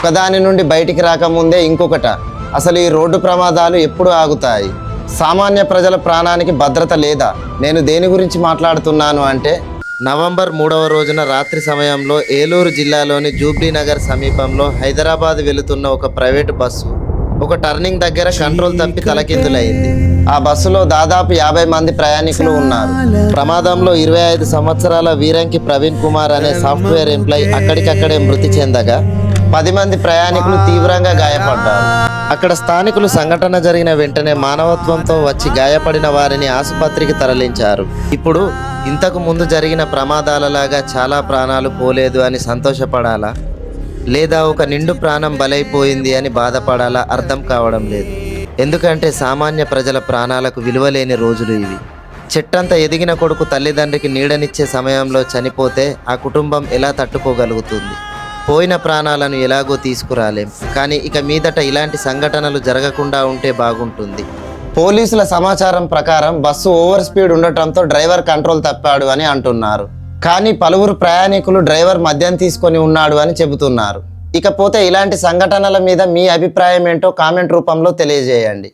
ఒకదాని నుండి బయటికి రాకముందే ఇంకొకట. అసలు ఈ రోడ్డు ప్రమాదాలు ఎప్పుడు ఆగుతాయి? సామాన్య ప్రజల ప్రాణానికి భద్రత లేదా? నేను దేని గురించి మాట్లాడుతున్నాను అంటే, నవంబర్ 3వ రోజున రాత్రి సమయంలో ఏలూరు జిల్లాలోని జూబ్లీనగర్ సమీపంలో హైదరాబాద్ వెళుతున్న ఒక ప్రైవేటు బస్సు ఒక టర్నింగ్ దగ్గర కంట్రోల్ తప్పి తలకిందులైంది. ఆ బస్సులో దాదాపు 50 మంది ప్రయాణికులు ఉన్నారు. ప్రమాదంలో 25 సంవత్సరాల వీరంకి ప్రవీణ్ కుమార్ అనే సాఫ్ట్వేర్ ఎంప్లాయీ అక్కడికక్కడే మృతి చెందగా 10 మంది ప్రయాణికులు తీవ్రంగా గాయపడ్డారు. అక్కడ స్థానికులు సంఘటన జరిగిన వెంటనే మానవత్వంతో వచ్చి గాయపడిన వారిని ఆసుపత్రికి తరలించారు. ఇప్పుడు ఇంతకు ముందు జరిగిన ప్రమాదాలలాగా చాలా ప్రాణాలు పోలేదు అని సంతోషపడాలా, లేదా ఒక నిండు ప్రాణం బలైపోయింది అని బాధపడాలా అర్థం కావడం లేదు. ఎందుకంటే సామాన్య ప్రజల ప్రాణాలకు విలువలేని రోజులు ఇవి. చెట్టంత ఎదిగిన కొడుకు తల్లిదండ్రికి నీడనిచ్చే సమయంలో చనిపోతే ఆ కుటుంబం ఎలా తట్టుకోగలుగుతుంది? పోయిన ప్రాణాలను ఎలాగో తీసుకురాలేం. కానీ ఇక మీదట ఇలాంటి సంఘటనలు జరగకుండా ఉంటే బాగుంటుంది. పోలీసుల సమాచారం ప్రకారం బస్సు ఓవర్ స్పీడ్ ఉండటంతో డ్రైవర్ కంట్రోల్ తప్పాడు అని అంటున్నారు. కానీ పలువురు ప్రయాణికులు డ్రైవర్ మద్యం తీసుకొని ఉన్నాడు అని చెబుతున్నారు. ఇకపోతే ఇలాంటి సంఘటనల మీద మీ అభిప్రాయం ఏంటో కామెంట్ రూపంలో తెలియజేయండి.